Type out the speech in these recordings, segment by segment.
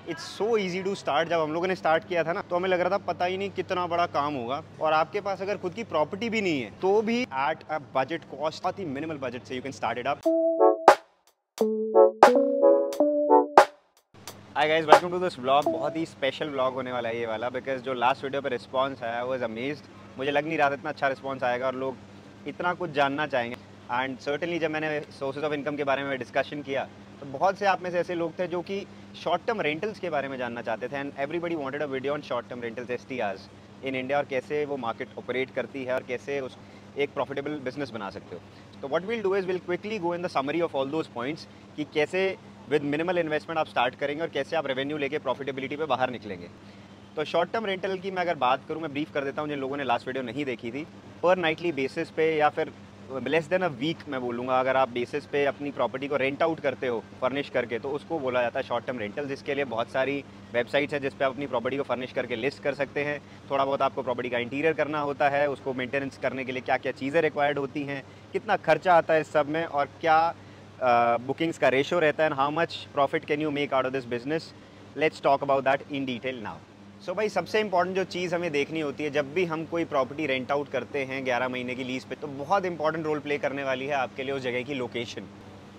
It's so easy to start. जब हम लोगों ने स्टार्ट किया था ना, तो हमें लग रहा था पता ही नहीं कितना बड़ा काम होगा। और आपके पास अगर खुद की प्रॉपर्टी भी नहीं है तो भी एट अ बजट कॉस्ट, बहुत ही मिनिमल बजट से you can start it up. Hi guys, welcome to this vlog. बहुत ही स्पेशल व्लॉग होने वाला है ये वाला, बिकॉज जो लास्ट वीडियो पे रिस्पांस आया वो इज़ अमेज्ड। मुझे लग नहीं रहा था इतना अच्छा रिस्पांस आएगा और लोग इतना कुछ जानना चाहेंगे। एंड सर्टेनली जब मैंने सोर्सेज ऑफ इनकम के बारे में डिस्कशन किया तो बहुत से आप में से ऐसे लोग थे जो कि शॉर्ट टर्म रेंटल्स के बारे में जानना चाहते थे। And everybody wanted a video on short term rentals STRs in India, और कैसे वो मार्केट ऑपरेट करती है और कैसे उस एक प्रॉफिटेबल बिजनेस बना सकते हो। तो what will do is will quickly go in the summary of all those points कि कैसे विद मिनिमल इन्वेस्टमेंट आप स्टार्ट करेंगे और कैसे आप रेवेन्यू लेके प्रॉफिटेबिलिटी पे बाहर निकलेंगे। तो शॉर्ट टर्म रेंटल की मैं अगर बात करूँ, मैं ब्रीफ कर देता हूँ जिन लोगों ने लास्ट वीडियो नहीं देखी थी। पर नाइटली बेसिस पे या फिर लेस देन अ वीक मैं बोलूँगा, अगर आप बेसिस पे अपनी प्रॉपर्टी को रेंट आउट करते हो फर्निश करके, तो उसको बोला जाता है शॉर्ट टर्म रेंटल। जिसके लिए बहुत सारी वेबसाइट्स है जिस पे आप अपनी प्रॉपर्टी को फर्निश करके लिस्ट कर सकते हैं। थोड़ा बहुत आपको प्रॉपर्टी का इंटीरियर करना होता है, उसको मेंटेनेंस करने के लिए क्या क्या चीज़ें रिक्वायर्ड होती हैं, कितना खर्चा आता है इस सब में, और क्या बुकिंग्स का रेशो रहता है, and how much profit can you make out of this business. Let's talk about that in detail now. सो भाई, सबसे इंपॉर्टेंट जो चीज़ हमें देखनी होती है जब भी हम कोई प्रॉपर्टी रेंट आउट करते हैं 11 महीने की लीज पे, तो बहुत इंपॉर्टेंट रोल प्ले करने वाली है आपके लिए उस जगह की लोकेशन।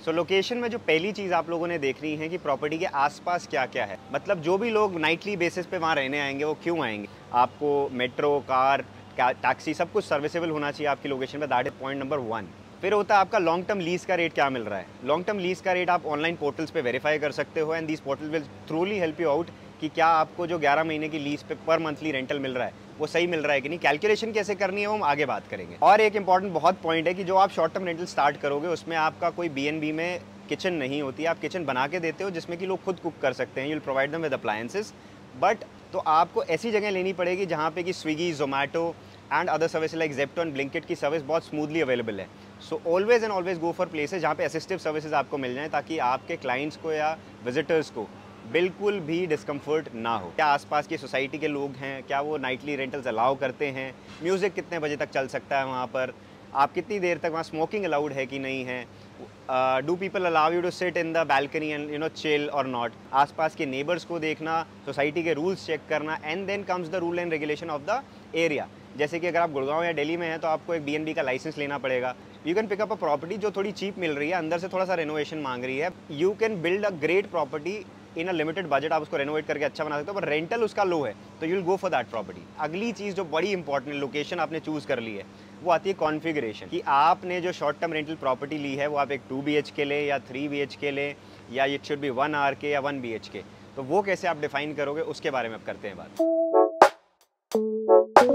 सो लोकेशन में जो पहली चीज़ आप लोगों ने देखनी है कि प्रॉपर्टी के आसपास क्या क्या है। मतलब जो भी लोग नाइटली बेसिस पे वहाँ रहने आएंगे वो क्यों आएंगे। आपको मेट्रो, कार, टैक्सी सब कुछ सर्विसेबल होना चाहिए आपकी लोकेशन पे। That is point number 1। फिर होता है आपका लॉन्ग टर्म लीज का रेट क्या मिल रहा है। लॉन्ग टर्म लीज का रेट आप ऑनलाइन पोर्टल्स पे वेरीफाई कर सकते हो, and these portal will थ्रूली help you out कि क्या आपको जो 11 महीने की लीज पे पर मंथली रेंटल मिल रहा है वो सही मिल रहा है कि नहीं। कैलकुलेशन कैसे करनी है वो हम आगे बात करेंगे। और एक इंपॉर्टेंट बहुत पॉइंट है कि जो आप शॉर्ट टर्म रेंटल स्टार्ट करोगे उसमें आपका कोई बीएनबी में किचन नहीं होती। आप किचन बना के देते हो जिसमें कि लोग खुद कुक कर सकते हैं। You will provide them with appliances, but तो आपको ऐसी जगह लेनी पड़ेगी जहाँ पे कि Swiggy, Zomato and other service like Zepto and Blinkit की सर्विस बहुत स्मूथली अवेलेबल है। So always and always go for places जहाँ पे असिस्टिव सर्विसेज आपको मिल जाएं, ताकि आपके क्लाइंट्स को या विजिटर्स को बिल्कुल भी डिस्कम्फर्ट ना हो। क्या आसपास की सोसाइटी के लोग हैं, क्या वो नाइटली रेंटल्स अलाउ करते हैं, म्यूज़िक कितने बजे तक चल सकता है वहाँ पर, आप कितनी देर तक वहाँ स्मोकिंग अलाउड है कि नहीं है, do people allow you to sit in the balcony and chill और नॉट। आसपास के नेबर्स को देखना, सोसाइटी के रूल्स चेक करना, and then comes the rule and regulation of the area. जैसे कि अगर आप गुड़गांव या दिल्ली में हैं तो आपको एक बीएनबी का लाइसेंस लेना पड़ेगा। You can pick up a property जो थोड़ी चीप मिल रही है, अंदर से थोड़ा सा रेनोवेशन मांग रही है। You can build a great property in a limited budget, आप उसको रेनोवेट करके अच्छा बना सकते हो, पर रेंटल उसका लो है तो you will go for that property. अगली चीज़ जो बड़ी इंपॉर्टेंट, लोकेशन आपने चूज़ कर ली है, वो आती है कॉन्फ़िगरेशन। कि आपने जो शॉर्ट टर्म रेंटल प्रॉपर्टी ली है वो आप एक 2 BHK ले या 3 BHK ले, या इट शुड बी 1 RK या 1 BHK। तो वो कैसे आप डिफाइन करोगे उसके बारे में अब करते हैं बात।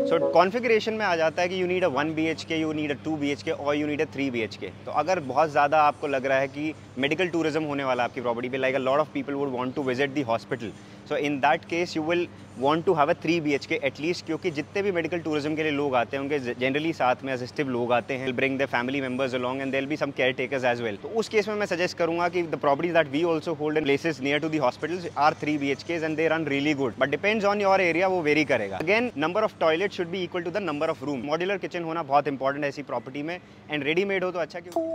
सो कॉन्फ़िगरेशन में आ जाता है कि you need a 1 BHK, you need a 2 BHK और यू नीड अ 3 BHK। तो अगर बहुत ज़्यादा आपको लग रहा है कि मेडिकल टूरिज्म होने वाला है आपकी प्रॉपर्टी पे, like a lot of people would want to visit the hospital, so in that case you will want to have a 3 BHK at least, क्योंकि जितने भी मेडिकल टूरिज्म के लिए लोग आते हैं उनके जनरली साथ में असिस्टिव लोग आते हैं, bring the family members along and there will be some caretakers as well. तो उस केस में मैं सजेस्ट करूंगा कि the properties that we also hold in places near to the hospitals are 3 BHKs and they run really good, but depends on your area, वो vary करेगा। Again, number of toilet should be equal to the number of room. Modular kitchen होना बहुत important है ऐसी property में, and readymade हो तो अच्छा। क्यों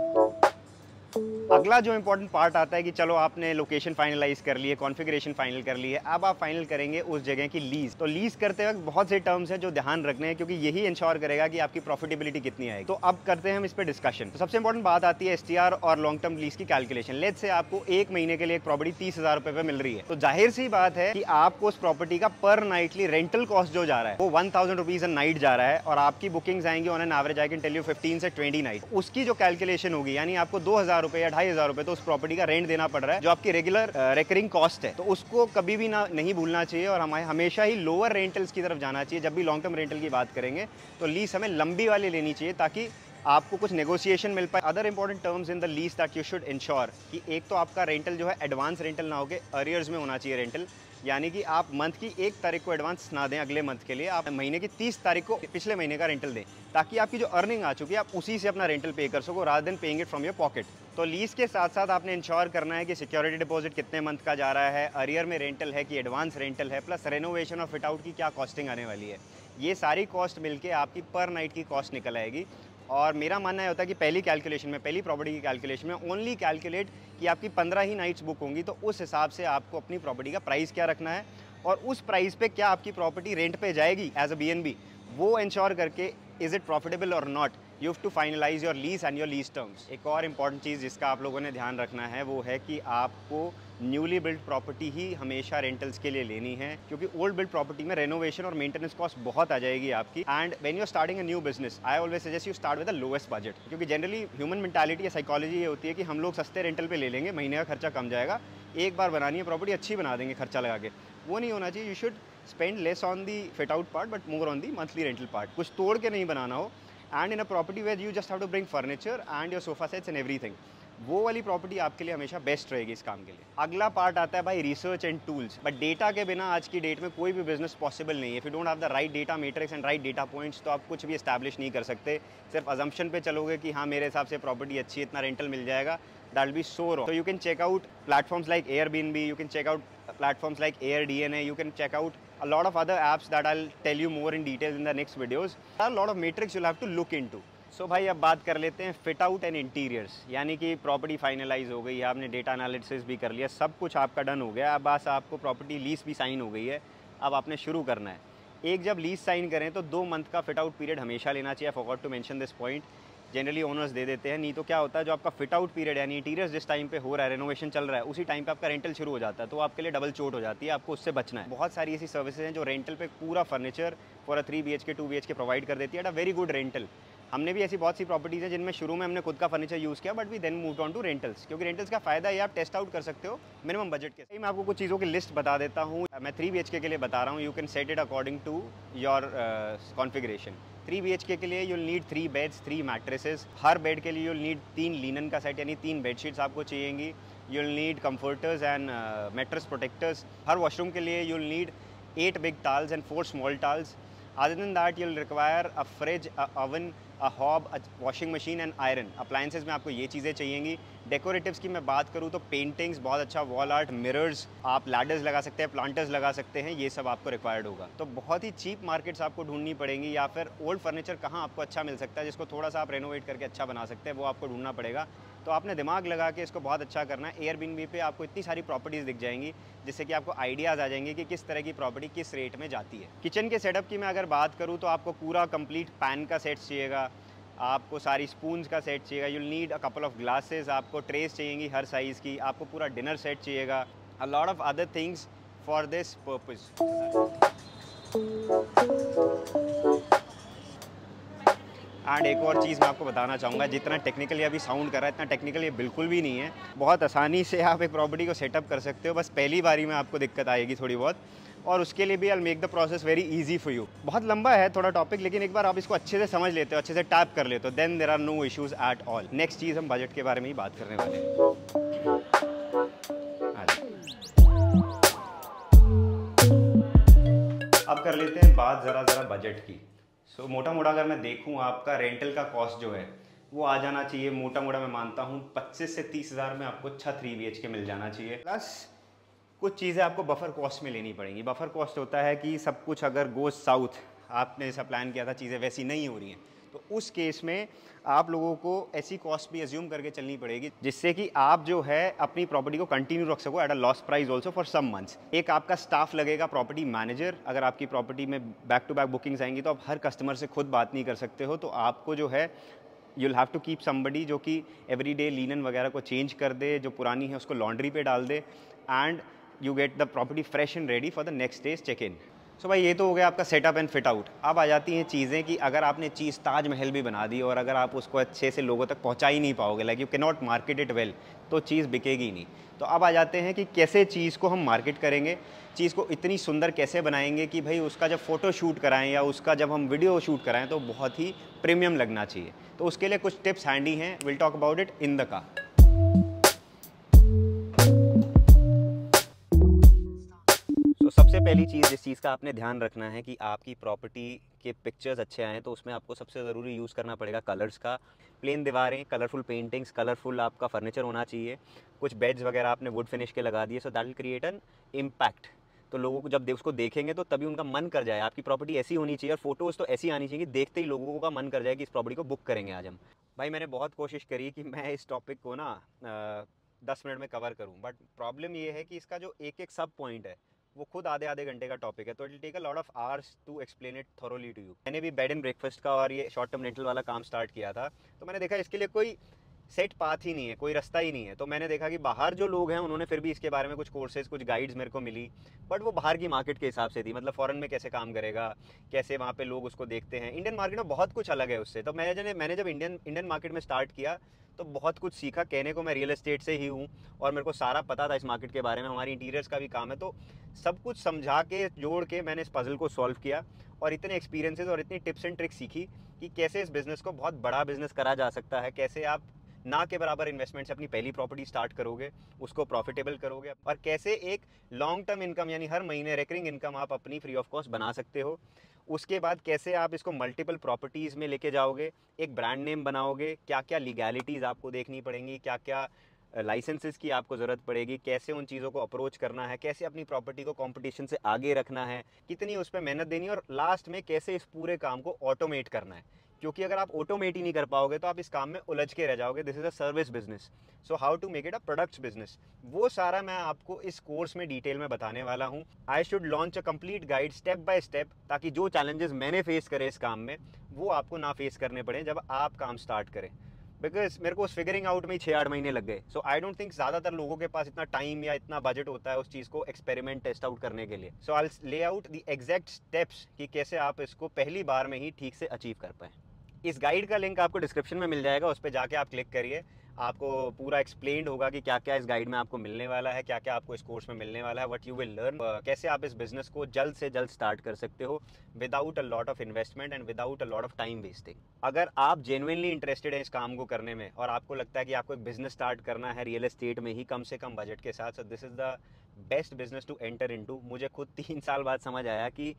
अगला जो इंपॉर्टेंट पार्ट आता है कि चलो आपने लोकेशन फाइनलाइज कर ली है, कॉन्फ़िगरेशन फाइनल कर ली है, अब आप फाइनल करेंगे उस जगह की लीज। तो लीज करते वक्त बहुत से टर्म्स हैं जो ध्यान रखने हैं, क्योंकि यही इंश्योर करेगा कि आपकी प्रॉफिटेबिलिटी कितनी आएगी। तो अब करते हैं हम इस पर डिस्कशन। तो सबसे इंपॉर्टेंट बात आती है एसटीआर और लॉन्ग टर्म लीज की कैलकुलेशन। लेट्स से आपको 1 महीने के लिए एक प्रॉपर्टी 30,000 रुपए पे मिल रही है, तो जाहिर सी बात है कि आपको उस प्रॉपर्टी का पर नाइटली रेंटल कॉस्ट जो जा रहा है वो 1000 रुपीज अ नाइट जा रहा है, और आपकी बुकिंग्स आएंगी on an average I can tell you 15 से 20 नाइट। उसकी जो कैलकुलेशन होगी, यानी आपको 2000 रुपए या 2500 रुपए तो उस प्रॉपर्टी का रेंट देना पड़ रहा है, जो आपकी रेगुलर रेकरिंग कॉस्ट है। तो उसको कभी भी नहीं भूलना चाहिए, और हमें हमेशा ही लोअर रेंटल्स की तरफ जाना चाहिए। जब भी लॉन्ग टर्म रेंटल की बात करेंगे तो लीज हमें लंबी वाली लेनी चाहिए, ताकि आपको कुछ नेगोशिएशन मिल पाए। Other important terms in the lease that you should ensure कि एक तो आपका रेंटल जो है एडवांस रेंटल ना होके अरियर्स में होना चाहिए रेंटल, यानी कि आप मंथ की 1 तारीख को एडवांस ना दें अगले मंथ के लिए, आप महीने की 30 तारीख को पिछले महीने का रेंटल दें, ताकि आपकी जो अर्निंग आ चुकी है आप उसी से अपना रेंटल पे कर सको, rather than paying it from your pocket. तो लीज के साथ साथ आपने इंश्योर करना है कि सिक्योरिटी डिपॉजिट कितने मंथ का जा रहा है, अरियर में रेंटल है कि एडवांस रेंटल है, प्लस रेनोवेशन और फिट आउट की क्या कॉस्टिंग आने वाली है। ये सारी कॉस्ट मिलके आपकी पर नाइट की कॉस्ट निकल आएगी। और मेरा मानना ये होता है कि पहली कैलकुलेशन में, पहली प्रॉपर्टी की कैलकुलेशन में ओनली कैलकुलेट कि आपकी 15 ही नाइट्स बुक होंगी, तो उस हिसाब से आपको अपनी प्रॉपर्टी का प्राइस क्या रखना है और उस प्राइस पे क्या आपकी प्रॉपर्टी रेंट पे जाएगी एज अ BNB, वो इंश्योर करके इज़ इट प्रॉफिटेबल और not, you have to finalise your lease and your lease terms. एक और इंपॉर्टेंट चीज़ जिसका आप लोगों ने ध्यान रखना है वो है कि आपको न्यूली बिल्ड प्रॉपर्टी ही हमेशा रेंटल्स के लिए लेनी है, क्योंकि ओल्ड बिल्ड प्रॉपर्टी में रेनोवेशन और मेंटेनेंस कॉस्ट बहुत आ जाएगी आपकी। And when you are starting a new business, I always suggest you start with the lowest budget, क्योंकि जनरली ह्यूमन मेंटालिटी या साइकोलॉजी ये होती है कि हम लोग सस्ते रेंटल पे ले लेंगे, महीने का खर्चा कम जाएगा, एक बार बनानी है प्रॉपर्टी अच्छी बना देंगे खर्चा लगा के। वो नहीं होना चाहिए। You should spend less on the fit out part but more on the monthly rental part. कुछ तोड़ के नहीं बनाना हो। And in a property where you just have to bring furniture and your sofa sets and everything, वो वाली property आपके लिए हमेशा बेस्ट रहेगी इस काम के लिए। अगला पार्ट आता है भाई research and tools. But data के बिना आज की डेट में कोई भी बिजनेस पॉसिबल नहीं है। If you don't have the right data matrix and right data points, तो आप कुछ भी एस्टैब्लिश नहीं कर सकते। सिर्फ अजम्पशन पे चलोगे कि हाँ मेरे हिसाब से प्रॉपर्टी अच्छी है, इतना रेंटल मिल जाएगा, that will be so wrong. So you can check out platforms like Airbnb, you can check out platforms like AirDNA, you can check out a lot of other apps that I'll tell you more in detail in the next videos. There are a lot of metrics you'll have to look into. So भाई अब बात कर लेते हैं fit out and interiors, यानी कि property finalise हो गई, आपने डेटा एनालिसिस भी कर लिया, सब कुछ आपका डन हो गया, अब बस आपको प्रॉपर्टी लीज भी साइन हो गई है, अब आपने शुरू करना है। एक जब लीज साइन करें तो 2 मंथ का फिट आउट पीरियड हमेशा लेना चाहिए। I forgot to mention this point. Generally owners दे देते हैं, नहीं तो क्या होता है जो आपका फिट आउट पीरियड यानी इंटीरियर्स जिस टाइम पे हो रहा है, रेनोवेशन चल रहा है, उसी टाइम पे आपका रेंटल शुरू हो जाता है, तो आपके लिए डबल चोट हो जाती है, आपको उससे बचना है। बहुत सारी ऐसी सर्विसेज हैं जो रेंटल पे पूरा furniture for a 3 BHK 2 BHK provide कर देती है at a very good rental. हमने भी ऐसी बहुत सी प्रॉपर्टीज़ हैं जिनमें शुरू में हमने खुद का फर्नीचर यूज़ किया, but we then moved on to rentals, क्योंकि रेंटल्स का फायदा ये आप टेस्ट आउट कर सकते हो मिनिमम बजट के। मैं आपको कुछ चीज़ों की लिस्ट बता देता हूँ। मैं 3 BHK के लिए बता रहा हूँ, you can set it according to your configuration. 3 BHK के लिए यूल नीड 3 बेड्स, 3 मैट्रेसेस। हर बेड के लिए यूल नीड 3 लिनन का सेट यानी 3 बेडशीट्स आपको चाहिएंगी। You'll need comforters and mattress protectors. हर वॉशरूम के लिए you'll need 8 big towels and 4 small towels. Other than that, you'll require a fridge, a oven, a hob, a washing machine and iron. Appliances में आपको ये चीज़ें चाहिएंगी। Decoratives की मैं बात करूँ तो पेंटिंग्स, बहुत अच्छा वॉल आर्ट, मिरर्स, आप लैडर्स लगा सकते हैं, प्लांटर्स लगा सकते हैं, ये सब आपको रिक्वायर्ड होगा। तो बहुत ही चीप मार्केट्स आपको ढूंढनी पड़ेंगी, या फिर ओल्ड फर्नीचर कहाँ आपको अच्छा मिल सकता है जिसको थोड़ा सा आप रेनोवेट करके अच्छा बना सकते हैं, वो आपको ढूंढना पड़ेगा। तो आपने दिमाग लगा के इसको बहुत अच्छा करना है। एयरबीएनबी पे आपको इतनी सारी प्रॉपर्टीज़ दिख जाएंगी जिससे कि आपको आइडियाज़ आ जाएंगे कि किस तरह की प्रॉपर्टी किस रेट में जाती है। किचन के सेटअप की मैं अगर बात करूँ तो आपको पूरा कंप्लीट पैन का सेट चाहिएगा, आपको सारी स्पून्स का सेट चाहिएगा, you'll need a couple of glasses, आपको ट्रेस चाहिएंगी हर साइज़ की, आपको पूरा डिनर सेट चाहिएगा, अ lot of other things for this purpose. And एक और चीज़ मैं आपको बताना चाहूँगा, जितना टेक्निकली अभी साउंड कर रहा है इतना टेक्निकल ये बिल्कुल भी नहीं है। बहुत आसानी से आप एक प्रॉपर्टी को सेटअप कर सकते हो, बस पहली बारी में आपको दिक्कत आएगी थोड़ी बहुत, और उसके लिए भी I make the process very easy for you. बहुत लंबा है थोड़ा टॉपिक, लेकिन एक बार आप इसको अच्छे से समझ लेते हो, अच्छे से टैप कर लेते हो, then there are no issues at all. Next चीज़ हम बजट के बारे में ही बात करने वाले हैं। अब कर लेते हैं बात ज़रा बजट की। सो मोटा मोटा अगर मैं देखूं, आपका रेंटल का कॉस्ट जो है वो आ जाना चाहिए, मोटा मोटा मैं मानता हूं 25 से 30 हज़ार में आपको अच्छा 3 BHK मिल जाना चाहिए। प्लस कुछ चीज़ें आपको बफर कॉस्ट में लेनी पड़ेंगी। बफर कॉस्ट होता है कि सब कुछ अगर गोज साउथ, आपने जैसा प्लान किया था चीज़ें वैसी नहीं हो रही हैं, तो उस केस में आप लोगों को ऐसी कॉस्ट भी एज्यूम करके चलनी पड़ेगी जिससे कि आप जो है अपनी प्रॉपर्टी को कंटिन्यू रख सको at a loss price also for some months. एक आपका स्टाफ लगेगा प्रॉपर्टी मैनेजर। अगर आपकी प्रॉपर्टी में बैक टू बैक बुकिंग्स आएंगी तो आप हर कस्टमर से खुद बात नहीं कर सकते हो, तो आपको जो है you'll have to keep somebody जो कि एवरी डे लिनन वगैरह को चेंज कर दे, जो पुरानी है उसको लॉन्ड्री पे डाल दे, and you get the property fresh and ready for the next day's check in. So भाई ये तो हो गया आपका सेटअप एंड फिट आउट। अब आ जाती हैं चीज़ें कि अगर आपने चीज़ ताजमहल भी बना दी और अगर आप उसको अच्छे से लोगों तक पहुंचा ही नहीं पाओगे, like you can not market it well, तो चीज़ बिकेगी नहीं। तो अब आ जाते हैं कि कैसे चीज़ को हम मार्केट करेंगे, चीज़ को इतनी सुंदर कैसे बनाएंगे कि भाई उसका जब फ़ोटो शूट कराएं या उसका जब हम वीडियो शूट कराएं तो बहुत ही प्रीमियम लगना चाहिए। तो उसके लिए कुछ टिप्स हैंडी हैं, will talk about it in the car. तो सबसे पहली चीज़ जिस चीज़ का आपने ध्यान रखना है कि आपकी प्रॉपर्टी के पिक्चर्स अच्छे आएँ, तो उसमें आपको सबसे ज़रूरी यूज़ करना पड़ेगा कलर्स का। प्लेन दीवारें, कलरफुल पेंटिंग्स, कलरफुल आपका फर्नीचर होना चाहिए। कुछ बेड्स वगैरह आपने वुड फिनिश के लगा दिए, so that will create an impact. तो लोगों को जब उसको देखेंगे तो तभी उनका मन कर जाए, आपकी प्रॉपर्टी ऐसी होनी चाहिए और फोटोज़ तो ऐसी आनी चाहिए कि देखते ही लोगों का मन कर जाए कि इस प्रॉपर्टी को बुक करेंगे आज हम। भाई मैंने बहुत कोशिश करी कि मैं इस टॉपिक को ना 10 मिनट में कवर करूं, बट प्रॉब्लम ये है कि इसका जो एक एक सब पॉइंट है वो खुद आधे आधे घंटे का टॉपिक है, तो it will take a lot of hours to explain it thoroughly to you. मैंने भी बेड एंड ब्रेकफास्ट का और ये शॉर्ट टर्म रेंटल वाला काम स्टार्ट किया था, तो मैंने देखा इसके लिए कोई सेट पाथ ही नहीं है, कोई रास्ता ही नहीं है। तो मैंने देखा कि बाहर जो लोग हैं उन्होंने फिर भी इसके बारे में कुछ कोर्सेज, कुछ गाइड्स मेरे को मिली, बट वो बाहर की मार्केट के हिसाब से थी, मतलब फॉरेन में कैसे काम करेगा, कैसे वहाँ पे लोग उसको देखते हैं। इंडियन मार्केट में बहुत कुछ अलग है उससे। तो मैंने जब इंडियन मार्केट में स्टार्ट किया तो बहुत कुछ सीखा। कहने को मैं रियल एस्टेट से ही हूँ और मेरे को सारा पता था इस मार्केट के बारे में, हमारी इंटीरियर्स का भी काम है, तो सब कुछ समझा के जोड़ के मैंने इस पजल को सॉल्व किया और इतने एक्सपीरियंसेस और इतनी टिप्स एंड ट्रिक्स सीखी कि कैसे इस बिज़नेस को बहुत बड़ा बिज़नेस करा जा सकता है, कैसे आप ना के बराबर इन्वेस्टमेंट से अपनी पहली प्रॉपर्टी स्टार्ट करोगे, उसको प्रॉफिटेबल करोगे, और कैसे एक लॉन्ग टर्म इनकम यानी हर महीने रिकरिंग इनकम आप अपनी फ्री ऑफ कॉस्ट बना सकते हो। उसके बाद कैसे आप इसको मल्टीपल प्रॉपर्टीज़ में लेके जाओगे, एक ब्रांड नेम बनाओगे, क्या क्या लीगैलिटीज़ आपको देखनी पड़ेंगी, क्या क्या लाइसेंसेस की आपको ज़रूरत पड़ेगी, कैसे उन चीज़ों को अप्रोच करना है, कैसे अपनी प्रॉपर्टी को कंपटीशन से आगे रखना है, कितनी उस पर मेहनत देनी है, और लास्ट में कैसे इस पूरे काम को ऑटोमेट करना है। क्योंकि अगर आप ऑटोमेट ही नहीं कर पाओगे तो आप इस काम में उलझ के रह जाओगे। This is a service business, so how to make it a products business, वो सारा मैं आपको इस कोर्स में डिटेल में बताने वाला हूँ। I should launch a complete guide step by step, ताकि जो चैलेंजेस मैंने फेस करे इस काम में वो आपको ना फेस करने पड़े जब आप काम स्टार्ट करें। बिकॉज मेरे को उस फिगरिंग आउट में ही 6-8 महीने लग गए। सो आई डोंट थिंक ज़्यादातर लोगों के पास इतना टाइम या इतना बजट होता है उस चीज़ को एक्सपेरिमेंट टेस्ट आउट करने के लिए। सो आई ले आउट द एग्जैक्ट स्टेप्स कि कैसे आप इसको पहली बार में ही ठीक से अचीव कर पाएँ। इस गाइड का लिंक आपको डिस्क्रिप्शन में मिल जाएगा, उस पर जाके आप क्लिक करिए। आपको पूरा एक्सप्लेन्ड होगा कि क्या क्या इस गाइड में आपको मिलने वाला है, क्या क्या आपको इस कोर्स में मिलने वाला है, व्हाट यू विल लर्न, कैसे आप इस बिजनेस को जल्द से जल्द स्टार्ट कर सकते हो without a lot of investment and without a lot of time wasting. अगर आप जेन्युइनली इंटरेस्टेड है इस काम को करने में और आपको लगता है कि आपको एक बिजनेस स्टार्ट करना है रियल एस्टेट में ही कम से कम बजट के साथ, so this is the best business to enter into. मुझे खुद 3 साल बाद समझ आया कि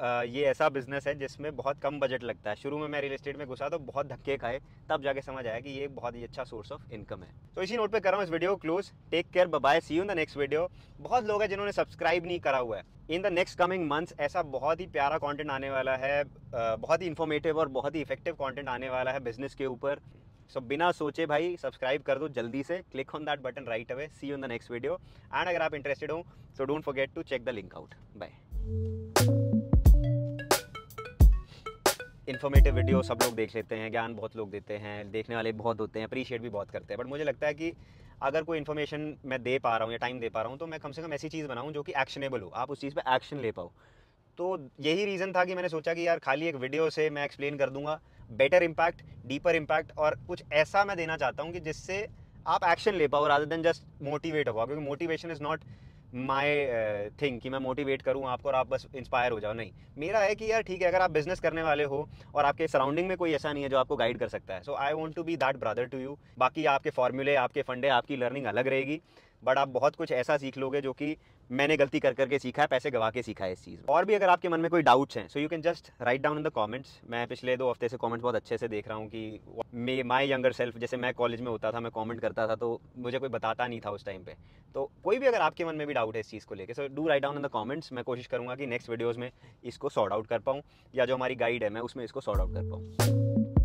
ये ऐसा बिजनेस है जिसमें बहुत कम बजट लगता है। शुरू में मैं रियल एस्टेट में घुसा तो बहुत धक्के खाए, तब जाके समझ आया कि ये बहुत ही अच्छा सोर्स ऑफ इनकम है। तो इसी नोट पे कर रहा हूँ इस वीडियो को close. Take care, bye bye, see you in the next video. बहुत लोग हैं जिन्होंने सब्सक्राइब नहीं करा हुआ है। In the next coming months ऐसा बहुत ही प्यारा कंटेंट आने वाला है, बहुत ही इन्फॉर्मेटिव और बहुत ही इफेक्टिव कंटेंट आने वाला है बिजनेस के ऊपर। सो बिना सोचे भाई सब्सक्राइब कर दो जल्दी से, click on that button right away. See you in the next video and अगर आप इंटरेस्टेड हो so don't forget to check the link out. Bye. Informative video सब लोग देख लेते हैं, ज्ञान बहुत लोग देते हैं, देखने वाले बहुत होते हैं, अप्रीशिएट भी बहुत करते हैं, बट मुझे लगता है कि अगर कोई इन्फॉर्मेशन मैं दे पा रहा हूँ या टाइम दे पा रहा हूँ तो मैं कम से कम ऐसी चीज़ बनाऊँ जो कि एक्शनेबल हो, आप उस चीज़ पे एक्शन ले पाओ। तो यही रीज़न था कि मैंने सोचा कि यार खाली एक वीडियो से मैं एक्सप्लेन कर दूंगा, बेटर इम्पैक्ट, डीपर इम्पैक्ट, और कुछ ऐसा मैं देना चाहता हूँ कि जिससे आप एक्शन ले पाओ रादर देन जस्ट मोटिवेट हो पाओ। क्योंकि motivation is not my thing कि मैं मोटिवेट करूँ आपको और आप बस इंस्पायर हो जाओ, नहीं। मेरा है कि यार ठीक है, अगर आप बिजनेस करने वाले हो और आपके सराउंडिंग में कोई ऐसा नहीं है जो आपको गाइड कर सकता है, so I want to be that brother to you. बाकी आपके फॉर्मूले, आपके फंडे, आपकी लर्निंग अलग रहेगी, बट आप बहुत कुछ ऐसा सीख लोगे जो कि मैंने गलती कर करके सीखा है, पैसे गवा के सीखा है इस चीज़ में। और भी अगर आपके मन में कोई डाउट्स हैं so you can just write down in the comments. मैं पिछले 2 हफ्ते से कमेंट्स बहुत अच्छे से देख रहा हूँ कि माई यंगर सेल्फ, जैसे मैं कॉलेज में होता था मैं कमेंट करता था तो मुझे कोई बताता नहीं था उस टाइम पे। तो कोई भी अगर आपके मन में भी डाउट है इस चीज़ को लेकर, so do write down in the comments. मैं कोशिश करूँगा कि नेक्स्ट वीडियोज़ में इसको सॉर्ट आउट कर पाऊँ, या जो हमारी गाइड है मैं उसमें इसको सॉर्ट आउट कर पाऊँ।